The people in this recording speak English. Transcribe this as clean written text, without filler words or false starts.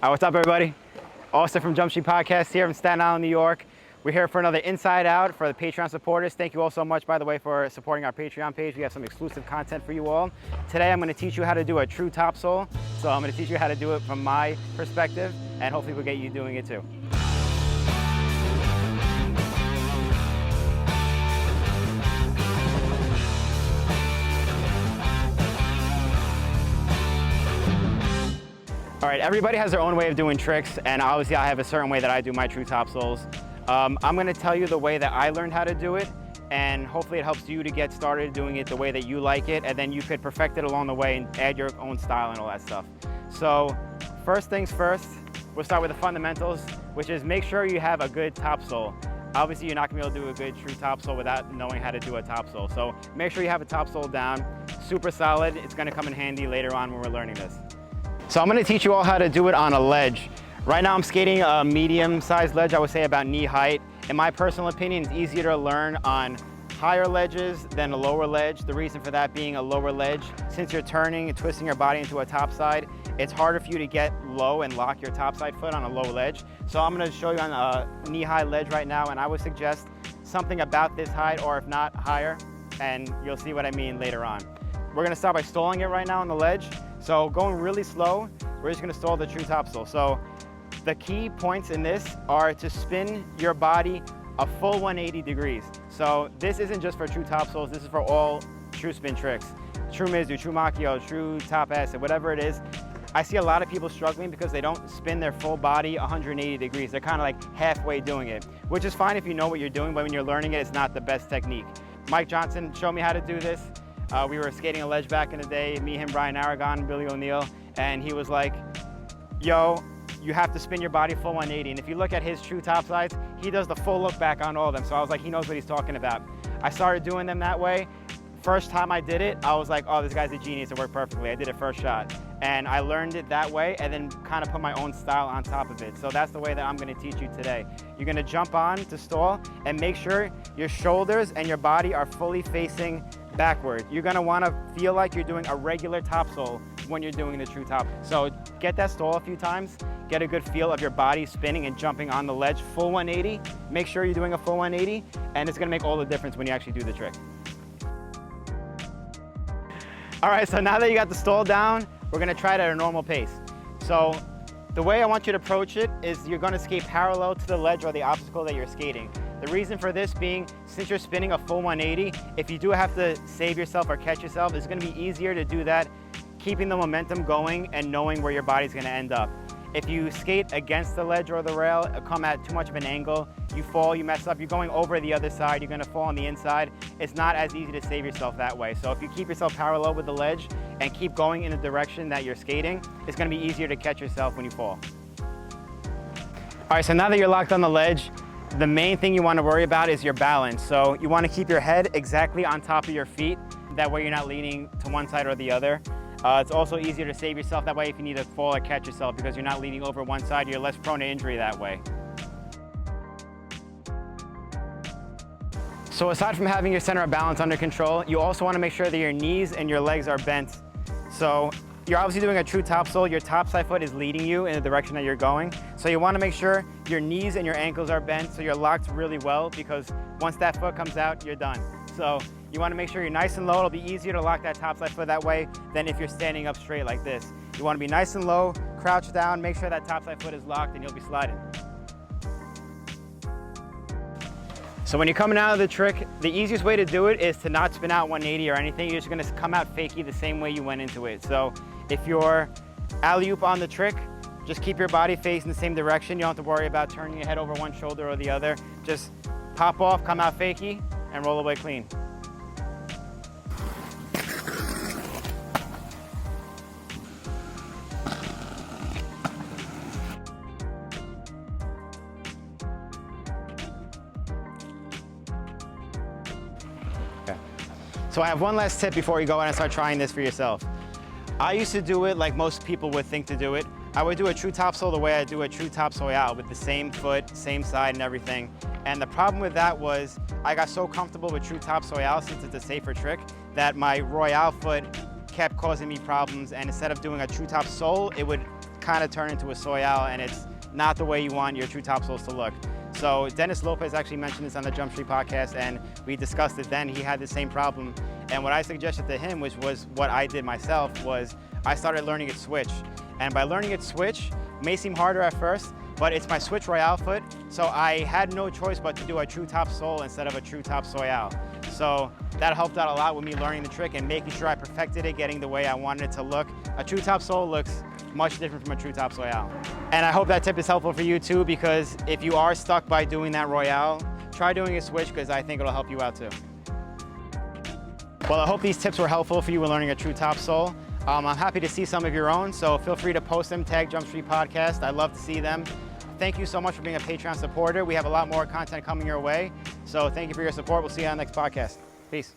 What's up, everybody? Austin from Jump Street Podcast here in Staten Island, New York. We're here for another Inside Out for the Patreon supporters. Thank you all so much, by the way, for supporting our Patreon page. We have some exclusive content for you all. Today, I'm going to teach you how to do a true topsoul. So I'm going to teach you how to do it from my perspective, and hopefully we'll get you doing it too. All right, everybody has their own way of doing tricks, and obviously I have a certain way that I do my true topsouls. I'm going to tell you the way that I learned how to do it, and hopefully it helps you to get started doing it the way that you like it, and then you could perfect it along the way and add your own style and all that stuff. So first things first, we'll start with the fundamentals, which is make sure you have a good topsoul. Obviously you're not going to be able to do a good true topsoul without knowing how to do a topsoul. So make sure you have a topsoul down, super solid. It's going to come in handy later on when we're learning this. So I'm going to teach you all how to do it on a ledge. Right now I'm skating a medium-sized ledge, I would say about knee height. In my personal opinion, it's easier to learn on higher ledges than a lower ledge. The reason for that being a lower ledge, since you're turning and twisting your body into a topside, it's harder for you to get low and lock your topside foot on a low ledge. So I'm going to show you on a knee-high ledge right now, and I would suggest something about this height, or if not higher, and you'll see what I mean later on. We're going to start by stalling it right now on the ledge. So going really slow, we're just going to stall the true topsoul. So the key points in this are to spin your body a full 180 degrees. So this isn't just for true topsouls, this is for all Truespin tricks. True Mizu, True Makio, True Top Acid, whatever it is. I see a lot of people struggling because they don't spin their full body 180 degrees. They're kind of like halfway doing it, which is fine if you know what you're doing, but when you're learning it, it's not the best technique. Mike Johnson showed me how to do this. We were skating a ledge back in the day, me, him, Brian Aragon, Billy O'Neill, and he was like, yo, you have to spin your body full 180. And if you look at his true topsides, he does the full look back on all of them. So I was like, he knows what he's talking about. I started doing them that way. First time I did it, I was like, oh, this guy's a genius, it worked perfectly. I did it first shot. And I learned it that way and then kind of put my own style on top of it. So that's the way that I'm gonna teach you today. You're gonna jump on to stall and make sure your shoulders and your body are fully facing backward. You're gonna wanna feel like you're doing a regular topsoul when you're doing the true top. So get that stall a few times, get a good feel of your body spinning and jumping on the ledge, full 180. Make sure you're doing a full 180, and it's gonna make all the difference when you actually do the trick. All right, so now that you got the stall down, we're gonna try it at a normal pace. So the way I want you to approach it is you're gonna skate parallel to the ledge or the obstacle that you're skating. The reason for this being, since you're spinning a full 180, if you do have to save yourself or catch yourself, it's gonna be easier to do that, keeping the momentum going and knowing where your body's gonna end up. If you skate against the ledge or the rail, come at too much of an angle, you fall, you mess up, you're going over the other side, you're gonna fall on the inside. It's not as easy to save yourself that way. So if you keep yourself parallel with the ledge and keep going in the direction that you're skating, it's gonna be easier to catch yourself when you fall. All right, so now that you're locked on the ledge, the main thing you wanna worry about is your balance. So you wanna keep your head exactly on top of your feet. That way you're not leaning to one side or the other. It's also easier to save yourself that way if you need to fall or catch yourself, because you're not leaning over one side, you're less prone to injury that way. So aside from having your center of balance under control, you also want to make sure that your knees and your legs are bent. So you're obviously doing a true topsoul, your topside foot is leading you in the direction that you're going. So you want to make sure your knees and your ankles are bent so you're locked really well, because once that foot comes out, you're done. So you want to make sure you're nice and low. It'll be easier to lock that topside foot that way than if you're standing up straight like this. You want to be nice and low, crouch down, make sure that topside foot is locked, and you'll be sliding. So when you're coming out of the trick, the easiest way to do it is to not spin out 180 or anything. You're just going to come out fakie the same way you went into it. So if you're alley-oop on the trick, just keep your body facing the same direction. You don't have to worry about turning your head over one shoulder or the other. Just pop off, come out fakie, and roll away clean. Okay. So I have one last tip before you go in and start trying this for yourself. I used to do it like most people would think to do it. I would do a true topsoul the way I do a true topsoil, with the same foot, same side and everything. And the problem with that was I got so comfortable with true topsoil, since it's a safer trick, that my royale foot kept causing me problems. And instead of doing a true topsoul, it would kind of turn into a soyal, and it's not the way you want your true topsoils to look. So Dennis Lopez actually mentioned this on the Jump Street podcast, and we discussed it then. He had the same problem, and what I suggested to him, which was what I did myself, was I started learning it switch. And by learning it switch, it may seem harder at first, but it's my switch royale foot, so I had no choice but to do a true top sole instead of a true top soyal. So that helped out a lot with me learning the trick and making sure I perfected it, getting the way I wanted it to look. A true top sole looks much different from a true top soyal. And I hope that tip is helpful for you too, because if you are stuck by doing that royale, try doing a switch, because I think it'll help you out too. Well, I hope these tips were helpful for you when learning a true top sole. I'm happy to see some of your own, so feel free to post them, tag Jump Street Podcast. I'd love to see them. Thank you so much for being a Patreon supporter. We have a lot more content coming your way, so thank you for your support. We'll see you on the next podcast. Peace.